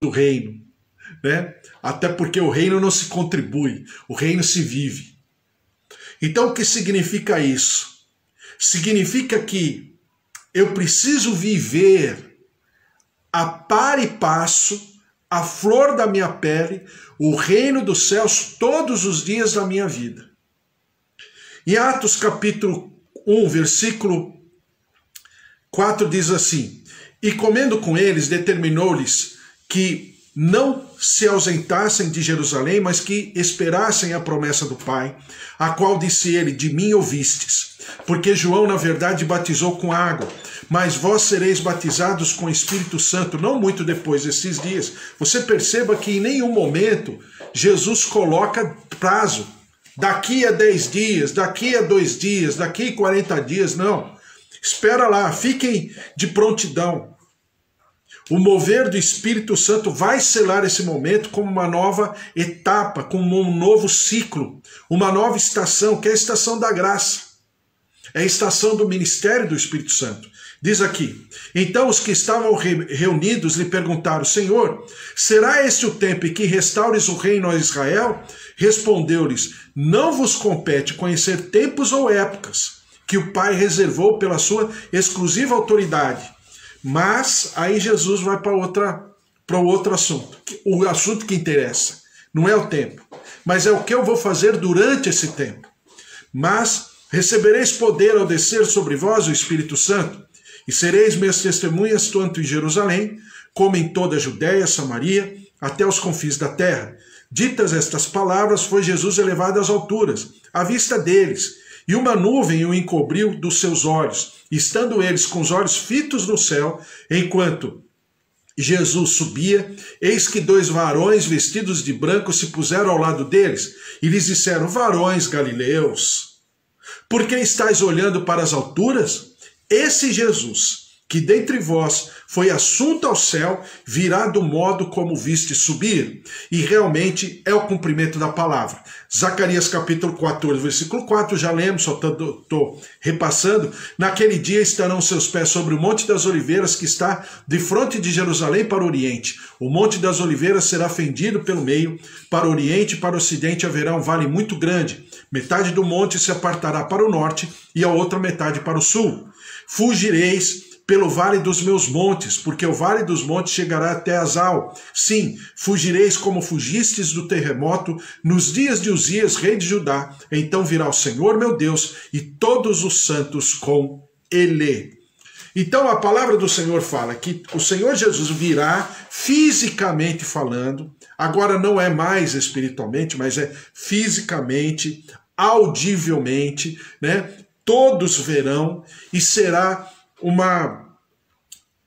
do reino, né? Até porque o reino não se contribui, o reino se vive. Então o que significa isso? Significa que eu preciso viver a par e passo, a flor da minha pele, o reino dos céus todos os dias da minha vida. Em Atos capítulo 1, versículo 4 diz assim: e comendo com eles, determinou-lhes que não se ausentassem de Jerusalém, mas que esperassem a promessa do Pai, a qual disse ele: de mim ouvistes. Porque João, na verdade, batizou com água, mas vós sereis batizados com o Espírito Santo, não muito depois desses dias. Você perceba que em nenhum momento Jesus coloca prazo. Daqui a 10 dias, daqui a 2 dias, daqui a 40 dias, não. Espera lá, fiquem de prontidão. O mover do Espírito Santo vai selar esse momento como uma nova etapa, como um novo ciclo, uma nova estação, que é a estação da graça. É a estação do ministério do Espírito Santo. Diz aqui: então os que estavam reunidos lhe perguntaram: Senhor, será este o tempo em que restaures o reino a Israel? Respondeu-lhes: não vos compete conhecer tempos ou épocas que o Pai reservou pela sua exclusiva autoridade. Mas aí Jesus vai para o outro assunto. O assunto que interessa não é o tempo, mas é o que eu vou fazer durante esse tempo. Mas recebereis poder ao descer sobre vós o Espírito Santo, e sereis minhas testemunhas tanto em Jerusalém, como em toda a Judéia, Samaria, até os confins da terra. Ditas estas palavras, foi Jesus elevado às alturas, à vista deles, e uma nuvem o encobriu dos seus olhos. Estando eles com os olhos fitos no céu, enquanto Jesus subia, eis que 2 varões vestidos de branco se puseram ao lado deles, e lhes disseram: varões galileus, por que estáis olhando para as alturas? Esse Jesus, que dentre vós foi assunto ao céu, virá do modo como viste subir. E realmente é o cumprimento da palavra. Zacarias capítulo 14, versículo 4, já lemos, só estou repassando. Naquele dia estarão seus pés sobre o Monte das Oliveiras, que está de fronte de Jerusalém para o oriente. O Monte das Oliveiras será fendido pelo meio, para o oriente e para o ocidente haverá um vale muito grande. Metade do monte se apartará para o norte e a outra metade para o sul. Fugireis pelo vale dos meus montes, porque o vale dos montes chegará até Azal. Sim, fugireis como fugistes do terremoto nos dias de Uzias, rei de Judá. Então virá o Senhor meu Deus e todos os santos com ele. Então a palavra do Senhor fala que o Senhor Jesus virá fisicamente falando, agora não é mais espiritualmente, mas é fisicamente, audivelmente, né? Todos verão, e será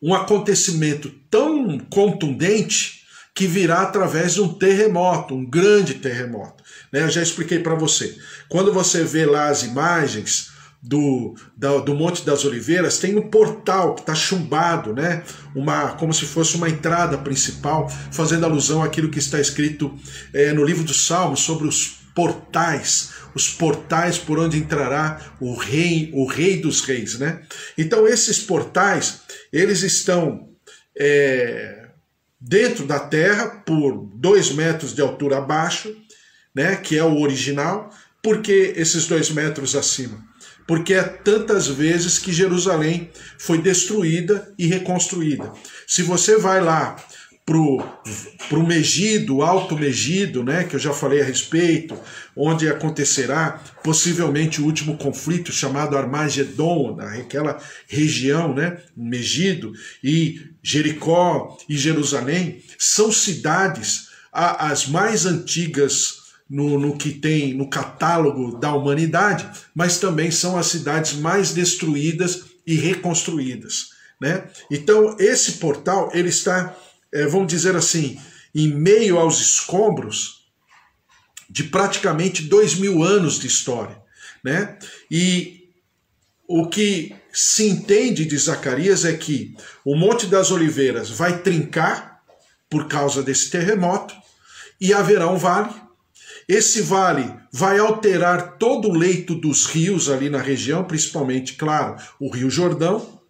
um acontecimento tão contundente que virá através de um terremoto, um grande terremoto. Né? Eu já expliquei para você. Quando você vê lá as imagens do Monte das Oliveiras, tem um portal que está chumbado, né? Como se fosse uma entrada principal, fazendo alusão àquilo que está escrito no livro dos Salmos sobre os portais por onde entrará o rei dos reis, né? Então esses portais, eles estão dentro da terra por 2 metros de altura abaixo, né? Que é o original. Por que esses 2 metros acima? Porque é tantas vezes que Jerusalém foi destruída e reconstruída. Se você vai lá pro Megido, Alto Megido, né, que eu já falei a respeito, onde acontecerá possivelmente o último conflito chamado Armagedon, naquela região, né, Megido, e Jericó e Jerusalém, são cidades as mais antigas no que tem no catálogo da humanidade, mas também são as cidades mais destruídas e reconstruídas, né? Então esse portal, ele está, vamos dizer assim, em meio aos escombros de praticamente 2000 anos de história, né? E o que se entende de Zacarias é que o Monte das Oliveiras vai trincar por causa desse terremoto e haverá um vale. Esse vale vai alterar todo o leito dos rios ali na região, principalmente, claro, o Rio Jordão,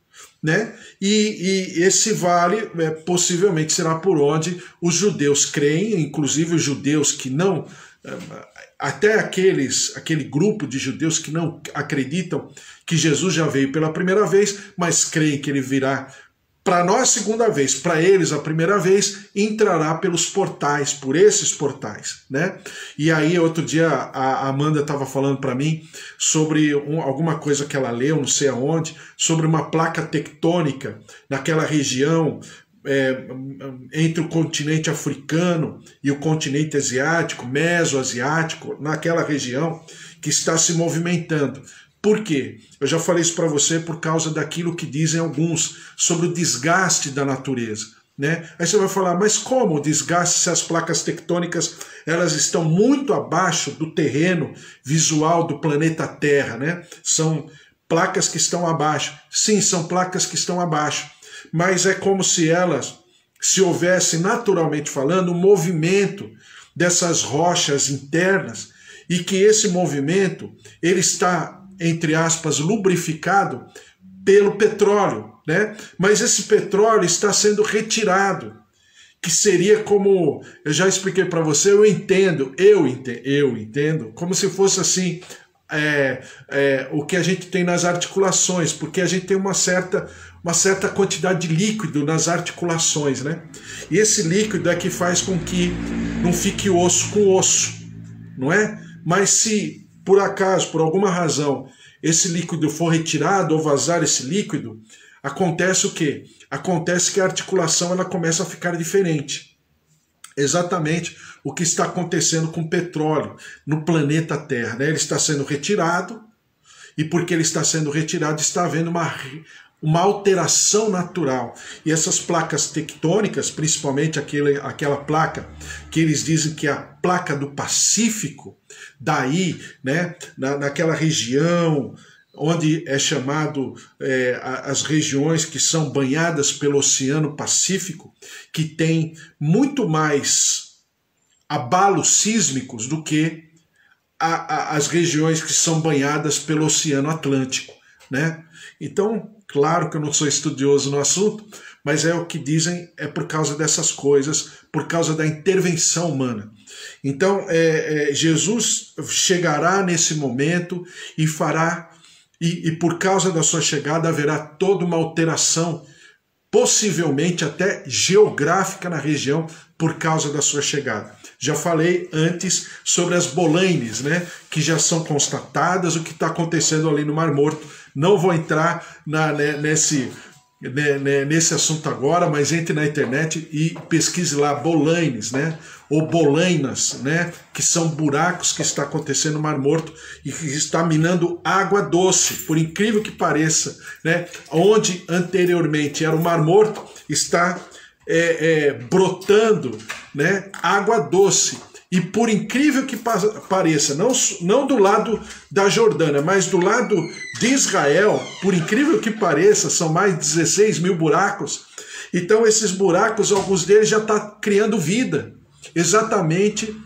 né? E esse vale possivelmente será por onde os judeus creem, inclusive os judeus que não, até aquele grupo de judeus que não acreditam que Jesus já veio pela primeira vez, mas creem que ele virá para nós a segunda vez, para eles a primeira vez, entrará pelos portais, por esses portais, né? E aí outro dia a Amanda estava falando para mim sobre alguma coisa que ela leu, não sei aonde, sobre uma placa tectônica naquela região entre o continente africano e o continente asiático, mesoasiático, naquela região que está se movimentando. Por quê? Eu já falei isso para você por causa daquilo que dizem alguns sobre o desgaste da natureza, né? Aí você vai falar, mas como o desgaste se as placas tectônicas elas estão muito abaixo do terreno visual do planeta Terra, né? São placas que estão abaixo. Sim, são placas que estão abaixo, mas é como se elas, se houvesse naturalmente falando, um movimento dessas rochas internas e que esse movimento ele está, entre aspas, lubrificado pelo petróleo, né? Mas esse petróleo está sendo retirado, que seria como, eu já expliquei para você, eu entendo, como se fosse assim, o que a gente tem nas articulações, porque a gente tem uma certa quantidade de líquido nas articulações, né? E esse líquido é que faz com que não fique osso com osso, não é? Mas se por acaso, por alguma razão, esse líquido for retirado ou vazar esse líquido, acontece o quê? Acontece que a articulação ela começa a ficar diferente. Exatamente o que está acontecendo com o petróleo no planeta Terra, né? Ele está sendo retirado, e porque ele está sendo retirado, está havendo uma alteração natural. E essas placas tectônicas, principalmente aquela placa que eles dizem que é a placa do Pacífico, daí, né, naquela região onde é chamado as regiões que são banhadas pelo Oceano Pacífico, que tem muito mais abalos sísmicos do que as regiões que são banhadas pelo Oceano Atlântico, né? Então, claro que eu não sou estudioso no assunto, mas é o que dizem, é por causa dessas coisas, por causa da intervenção humana. Então, Jesus chegará nesse momento e fará, e por causa da sua chegada haverá toda uma alteração, possivelmente até geográfica na região, por causa da sua chegada. Já falei antes sobre as bolainas, né, que já são constatadas, o que está acontecendo ali no Mar Morto. Não vou entrar nesse assunto agora, mas entre na internet e pesquise lá bolainas, né, ou bolainas, né, que são buracos que está acontecendo no Mar Morto e que está minando água doce, por incrível que pareça, né, onde anteriormente era o Mar Morto, está brotando, né, água doce. E por incrível que pareça, não do lado da Jordânia, mas do lado de Israel, por incrível que pareça, são mais de 16 mil buracos. Então esses buracos, alguns deles já estão criando vida, exatamente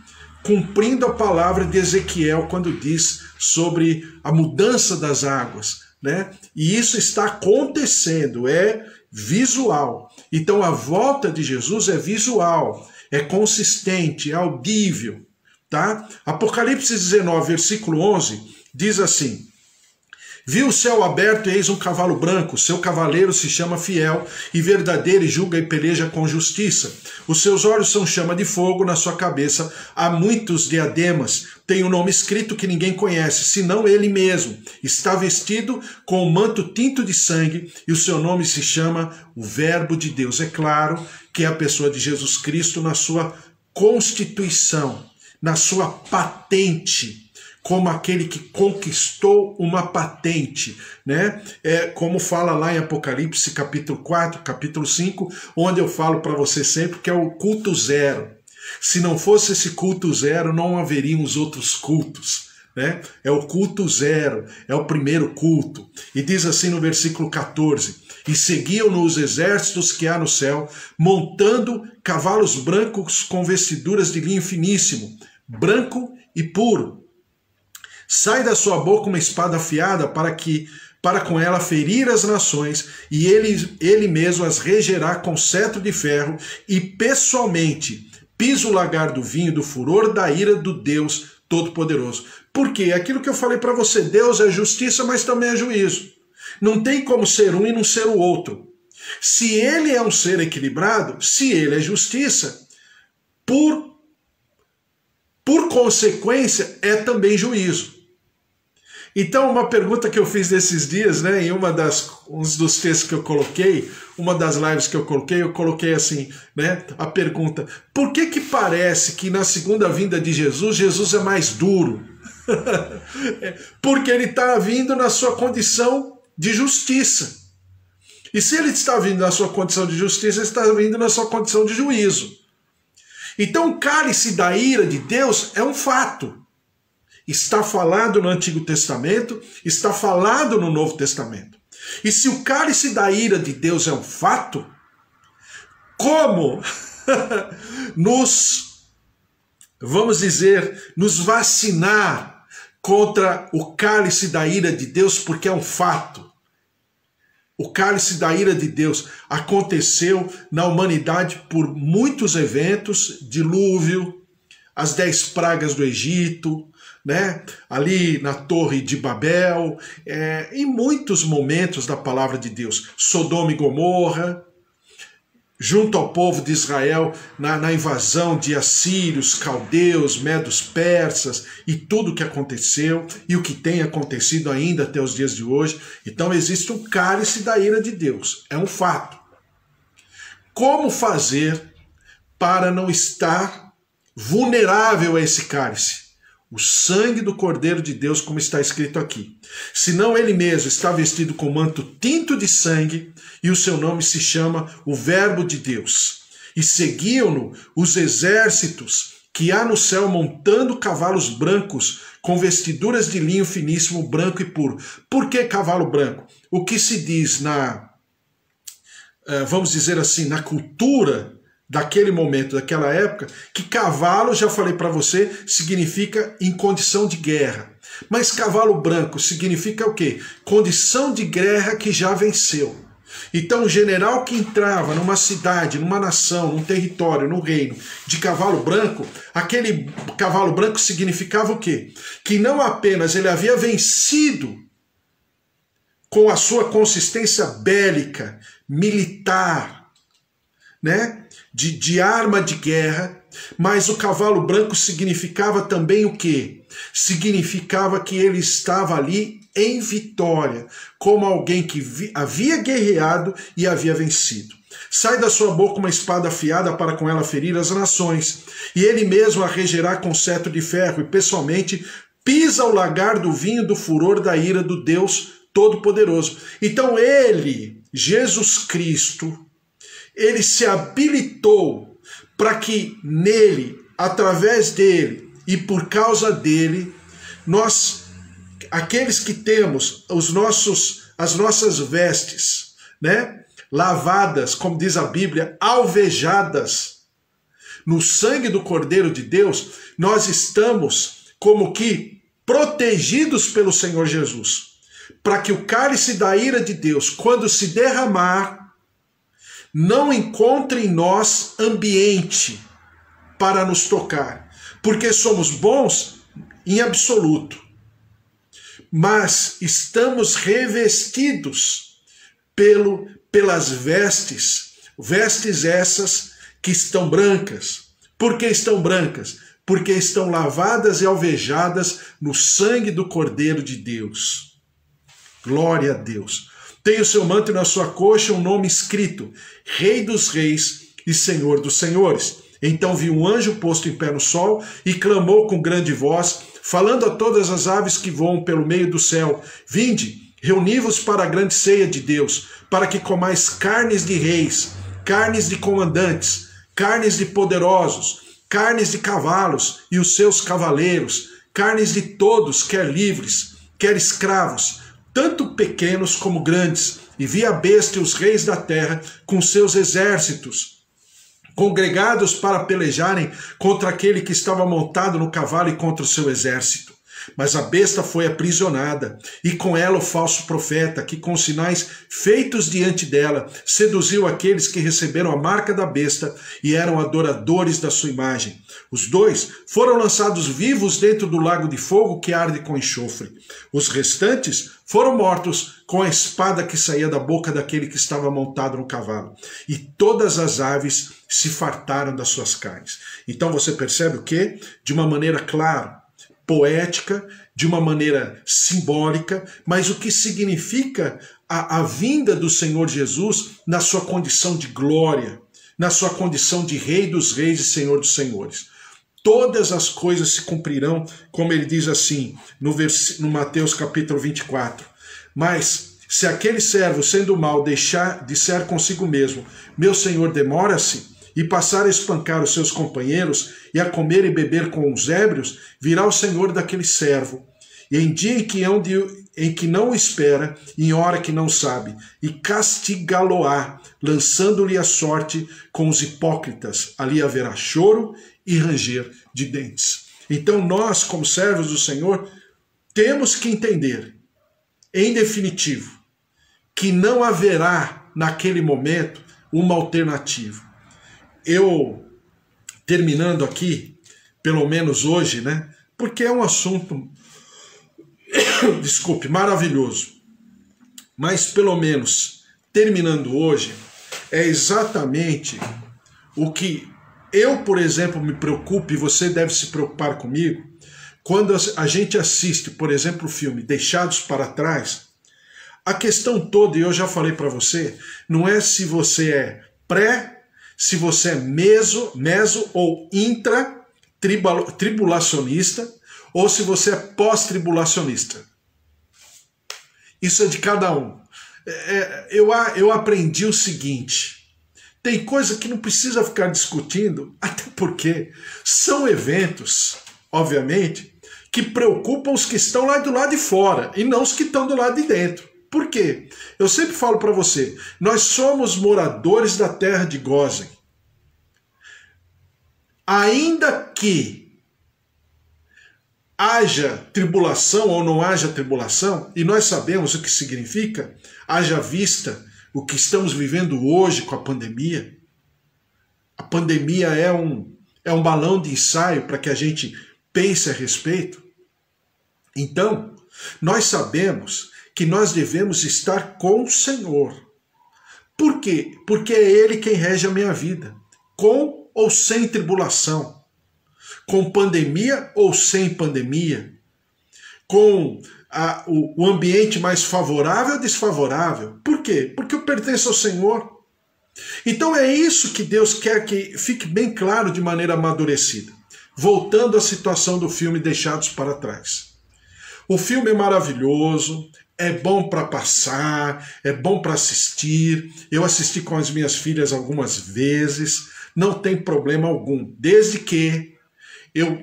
cumprindo a palavra de Ezequiel quando diz sobre a mudança das águas, né? E isso está acontecendo, é visual. Então a volta de Jesus é visual, é consistente, é audível, tá? Apocalipse 19, versículo 11, diz assim: vi o céu aberto e eis um cavalo branco, seu cavaleiro se chama Fiel e Verdadeiro e julga e peleja com justiça. Os seus olhos são chama de fogo, na sua cabeça há muitos diademas. Tem um nome escrito que ninguém conhece, senão ele mesmo. Está vestido com um manto tinto de sangue e o seu nome se chama o Verbo de Deus. É claro que é a pessoa de Jesus Cristo na sua constituição, na sua patente, como aquele que conquistou uma patente, né? Como fala lá em Apocalipse capítulo 4, capítulo 5, onde eu falo para você sempre que é o culto zero. Se não fosse esse culto zero, não haveriam os outros cultos, né? É o culto zero, é o primeiro culto. E diz assim no versículo 14: e seguiam-no os exércitos que há no céu, montando cavalos brancos com vestiduras de linho finíssimo, branco e puro. Sai da sua boca uma espada afiada para com ela ferir as nações, e ele mesmo as regerá com cetro de ferro, e pessoalmente pisa o lagar do vinho do furor da ira do Deus Todo-Poderoso. Por quê? Aquilo que eu falei para você, Deus é justiça, mas também é juízo. Não tem como ser um e não ser o outro. Se ele é um ser equilibrado, se ele é justiça, por consequência, é também juízo. Então, uma pergunta que eu fiz nesses dias, né, em um dos textos que eu coloquei, uma das lives que eu coloquei assim, né, a pergunta: por que parece que na segunda vinda de Jesus, Jesus é mais duro? Porque ele está vindo na sua condição de justiça. E se ele está vindo na sua condição de justiça, ele está vindo na sua condição de juízo. Então, o cálice da ira de Deus é um fato. Está falado no Antigo Testamento, está falado no Novo Testamento. E se o cálice da ira de Deus é um fato, como nos vacinar contra o cálice da ira de Deus, porque é um fato. O cálice da ira de Deus aconteceu na humanidade por muitos eventos, dilúvio, as 10 pragas do Egito, né? Ali na Torre de Babel, em muitos momentos da palavra de Deus, Sodoma e Gomorra, junto ao povo de Israel, na invasão de assírios, caldeus, medos, persas, e tudo o que aconteceu, e o que tem acontecido ainda até os dias de hoje. Então existe um cálice da ira de Deus, é um fato. Como fazer para não estar vulnerável a esse cálice? O sangue do Cordeiro de Deus, como está escrito aqui. Senão ele mesmo está vestido com manto tinto de sangue, e o seu nome se chama o Verbo de Deus. E seguiam-no os exércitos que há no céu montando cavalos brancos, com vestiduras de linho finíssimo, branco e puro. Por que cavalo branco? O que se diz vamos dizer assim, na cultura daquele momento, daquela época, que cavalo, já falei para você, significa em condição de guerra. Mas cavalo branco significa o quê? Condição de guerra que já venceu. Então o general que entrava numa cidade, numa nação, num território, num reino, de cavalo branco, aquele cavalo branco significava o quê? Que não apenas ele havia vencido com a sua consistência bélica, militar, né? De arma de guerra, mas o cavalo branco significava também o quê? Significava que ele estava ali em vitória, como alguém que havia guerreado e havia vencido. Sai da sua boca uma espada afiada para com ela ferir as nações, e ele mesmo a regerá com cetro de ferro, e pessoalmente pisa o lagar do vinho do furor da ira do Deus Todo-Poderoso. Então ele, Jesus Cristo, ele se habilitou para que nele, através dele e por causa dele, nós, aqueles que temos as nossas vestes, né, lavadas, como diz a Bíblia, alvejadas no sangue do Cordeiro de Deus, nós estamos como que protegidos pelo Senhor Jesus, para que o cálice da ira de Deus, quando se derramar, não encontre em nós ambiente para nos tocar, porque somos bons em absoluto, mas estamos revestidos pelas vestes essas que estão brancas. Por que estão brancas? Porque estão lavadas e alvejadas no sangue do Cordeiro de Deus. Glória a Deus. Tem o seu manto e na sua coxa um nome escrito: Rei dos Reis e Senhor dos Senhores. Então viu um anjo posto em pé no sol e clamou com grande voz, falando a todas as aves que voam pelo meio do céu: Vinde, reuni-vos para a grande ceia de Deus, para que comais carnes de reis, carnes de comandantes, carnes de poderosos, carnes de cavalos e os seus cavaleiros, carnes de todos, quer livres, quer escravos, tanto pequenos como grandes, e vi a besta e os reis da terra com seus exércitos, congregados para pelejarem contra aquele que estava montado no cavalo e contra o seu exército. Mas a besta foi aprisionada, e com ela o falso profeta, que com sinais feitos diante dela, seduziu aqueles que receberam a marca da besta e eram adoradores da sua imagem. Os dois foram lançados vivos dentro do lago de fogo que arde com enxofre. Os restantes foram mortos com a espada que saía da boca daquele que estava montado no cavalo. E todas as aves se fartaram das suas carnes. Então você percebe o quê? De uma maneira clara, poética, de uma maneira simbólica, mas o que significa a vinda do Senhor Jesus na sua condição de glória, na sua condição de Rei dos Reis e Senhor dos Senhores. Todas as coisas se cumprirão, como ele diz assim, no Mateus capítulo 24. Mas se aquele servo, sendo mau, disser consigo mesmo, meu senhor demora-se, e passar a espancar os seus companheiros, e a comer e beber com os ébrios, virá o senhor daquele servo, e em dia em que não o espera, em hora que não sabe, e castigá-lo-á, lançando-lhe a sorte com os hipócritas. Ali haverá choro e ranger de dentes. Então nós, como servos do Senhor, temos que entender, em definitivo, que não haverá naquele momento uma alternativa. Eu, terminando aqui, pelo menos hoje, né? Porque é um assunto, desculpe, maravilhoso. Mas pelo menos, terminando hoje, é exatamente o que eu, por exemplo, me preocupo, e você deve se preocupar comigo, quando a gente assiste, por exemplo, o filme Deixados para Trás. A questão toda, e eu já falei para você, não é se você é se você é meso ou intra-tribulacionista, ou se você é pós-tribulacionista. Isso é de cada um. Eu aprendi o seguinte: tem coisa que não precisa ficar discutindo, até porque são eventos, obviamente, que preocupam os que estão lá do lado de fora e não os que estão do lado de dentro. Por quê? Eu sempre falo para você, nós somos moradores da terra de Gósen. Ainda que haja tribulação ou não haja tribulação, e nós sabemos o que significa, haja vista o que estamos vivendo hoje com a pandemia. A pandemia é um balão de ensaio para que a gente pense a respeito. Então, nós sabemos que nós devemos estar com o Senhor. Por quê? Porque é Ele quem rege a minha vida, com ou sem tribulação, com pandemia ou sem pandemia, com o ambiente mais favorável ou desfavorável. Por quê? Porque eu pertenço ao Senhor. Então é isso que Deus quer que fique bem claro de maneira amadurecida. Voltando à situação do filme Deixados para Trás. O filme é maravilhoso, é bom para passar, é bom para assistir. Eu assisti com as minhas filhas algumas vezes, não tem problema algum. Desde que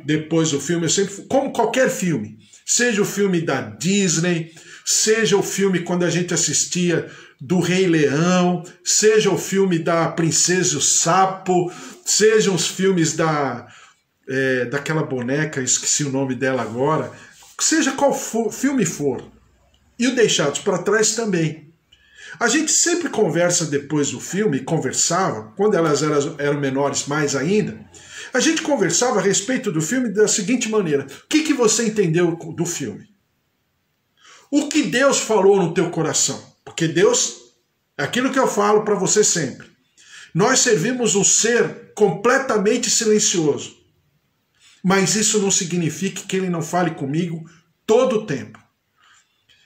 depois do filme, eu sempre, como qualquer filme, seja o filme da Disney, seja o filme quando a gente assistia do Rei Leão, seja o filme da Princesa e o Sapo, sejam os filmes daquela boneca, esqueci o nome dela agora, seja qual filme for. E o Deixados para Trás também. A gente sempre conversa depois do filme, conversava, quando elas eram menores mais ainda, a gente conversava a respeito do filme da seguinte maneira: o que você entendeu do filme? O que Deus falou no teu coração? Porque Deus, é aquilo que eu falo para você sempre, nós servimos um ser completamente silencioso, mas isso não significa que Ele não fale comigo todo o tempo.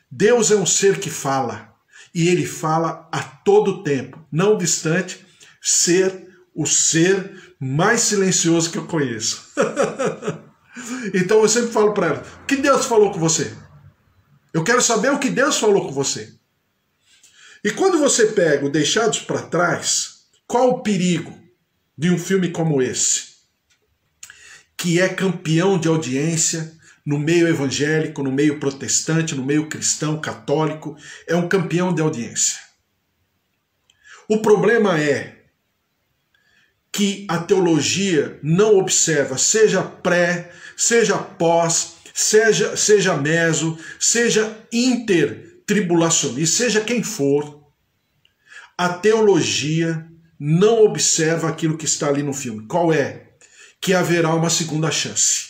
Deus é um ser que fala, e Ele fala a todo tempo, não obstante ser o ser mais silencioso que eu conheço. Então eu sempre falo para ela: o que Deus falou com você? Eu quero saber o que Deus falou com você. E quando você pega o Deixados para Trás, qual o perigo de um filme como esse? Que é campeão de audiência no meio evangélico, no meio protestante, no meio cristão, católico, é um campeão de audiência. O problema é que a teologia não observa, seja pré, seja pós, seja meso, seja intertribulacionista, seja quem for, a teologia não observa aquilo que está ali no filme. Qual é? Que haverá uma segunda chance.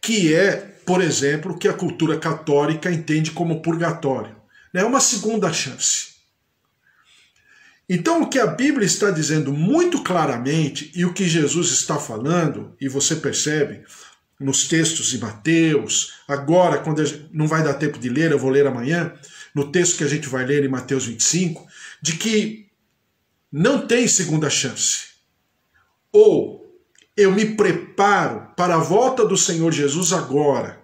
Que é, por exemplo, o que a cultura católica entende como purgatório. É uma segunda chance. Então, o que a Bíblia está dizendo muito claramente, e o que Jesus está falando, e você percebe nos textos de Mateus, agora, quando não vai dar tempo de ler, eu vou ler amanhã, no texto que a gente vai ler em Mateus 25, de que não tem segunda chance. Ou eu me preparo para a volta do Senhor Jesus agora,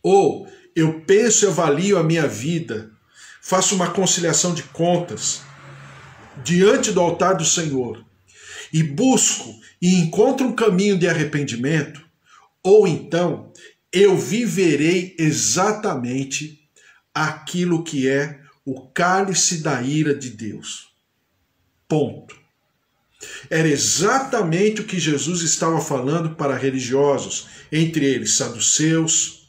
ou eu penso e avalio a minha vida, faço uma conciliação de contas diante do altar do Senhor e busco e encontro um caminho de arrependimento, ou então eu viverei exatamente aquilo que é o cálice da ira de Deus. Ponto. Era exatamente o que Jesus estava falando para religiosos, entre eles saduceus,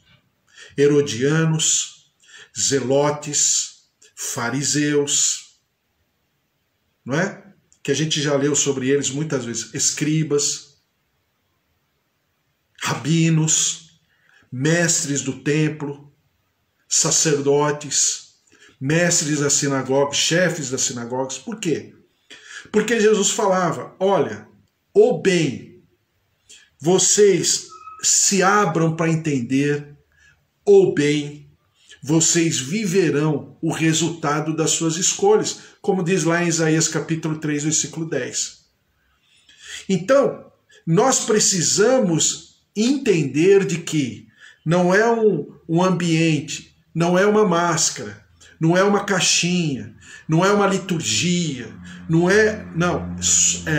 herodianos, zelotes, fariseus, não é? Que a gente já leu sobre eles muitas vezes, escribas, rabinos, mestres do templo, sacerdotes, mestres das sinagogas, chefes das sinagogas. Por quê? Porque Jesus falava, olha, ou bem, vocês se abram para entender, ou bem, vocês viverão o resultado das suas escolhas, como diz lá em Isaías capítulo 3, versículo 10. Então, nós precisamos entender de que não é um ambiente, não é uma máscara, não é uma caixinha, não é uma liturgia, não, é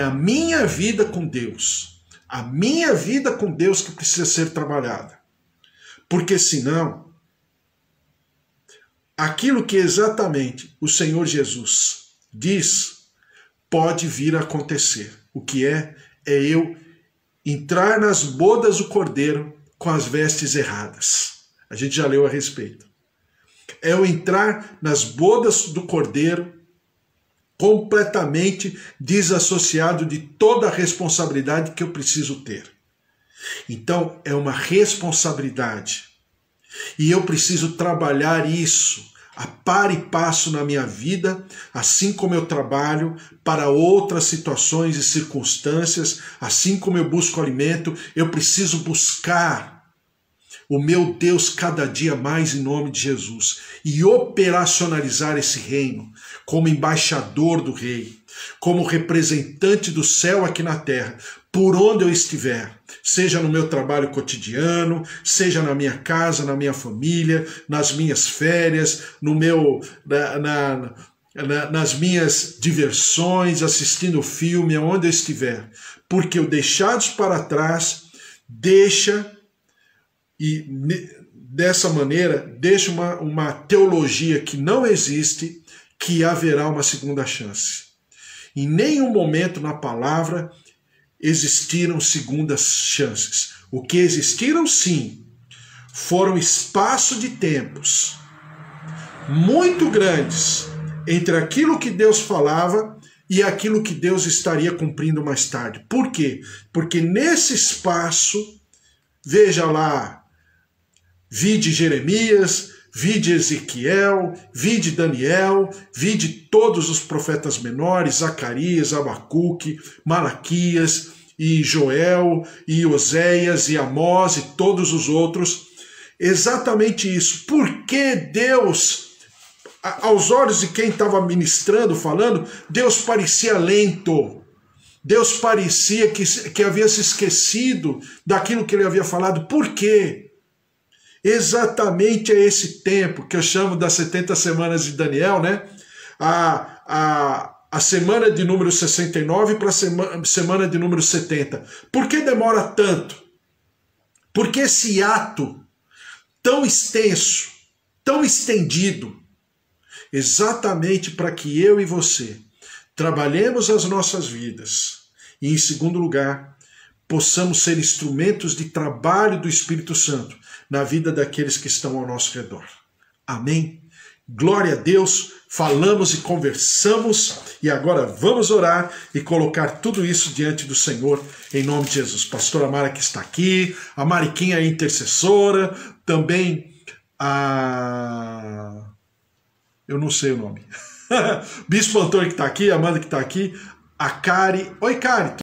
a minha vida com Deus. A minha vida com Deus que precisa ser trabalhada. Porque senão, aquilo que exatamente o Senhor Jesus diz, pode vir a acontecer. O que é eu entrar nas bodas do Cordeiro com as vestes erradas. A gente já leu a respeito. É eu entrar nas bodas do Cordeiro completamente desassociado de toda a responsabilidade que eu preciso ter. Então, é uma responsabilidade. E eu preciso trabalhar isso a par e passo na minha vida, assim como eu trabalho para outras situações e circunstâncias, assim como eu busco alimento, eu preciso buscar o meu Deus cada dia mais em nome de Jesus e operacionalizar esse reino como embaixador do rei, como representante do céu aqui na terra, por onde eu estiver, seja no meu trabalho cotidiano, seja na minha casa, na minha família, nas minhas férias, nas minhas diversões, assistindo filme, aonde eu estiver, porque o deixados para trás deixa. E dessa maneira, deixa uma teologia que não existe, que haverá uma segunda chance. Em nenhum momento na palavra existiram segundas chances. O que existiram, sim, foram espaço de tempos muito grandes entre aquilo que Deus falava e aquilo que Deus estaria cumprindo mais tarde. Por quê? Porque nesse espaço, veja lá, vide Jeremias, vide Ezequiel, vide Daniel, vide todos os profetas menores, Zacarias, Abacuque, Malaquias, e Joel, e Oséias, e Amós, e todos os outros. Exatamente isso. Porque Deus, aos olhos de quem estava ministrando, falando, Deus parecia lento. Deus parecia que havia se esquecido daquilo que ele havia falado. Por quê? Exatamente é esse tempo que eu chamo das 70 semanas de Daniel, né? A semana de número 69 para a semana de número 70. Por que demora tanto? Porque esse ato tão extenso, tão estendido, exatamente para que eu e você trabalhemos as nossas vidas. E, em segundo lugar, possamos ser instrumentos de trabalho do Espírito Santo na vida daqueles que estão ao nosso redor. Amém? Glória a Deus, falamos e conversamos e agora vamos orar e colocar tudo isso diante do Senhor em nome de Jesus. Pastora Mara que está aqui, a Mariquinha é intercessora, também a... eu não sei o nome. Bispo Antônio que está aqui, a Amanda que está aqui, a Cari. Oi, Cari.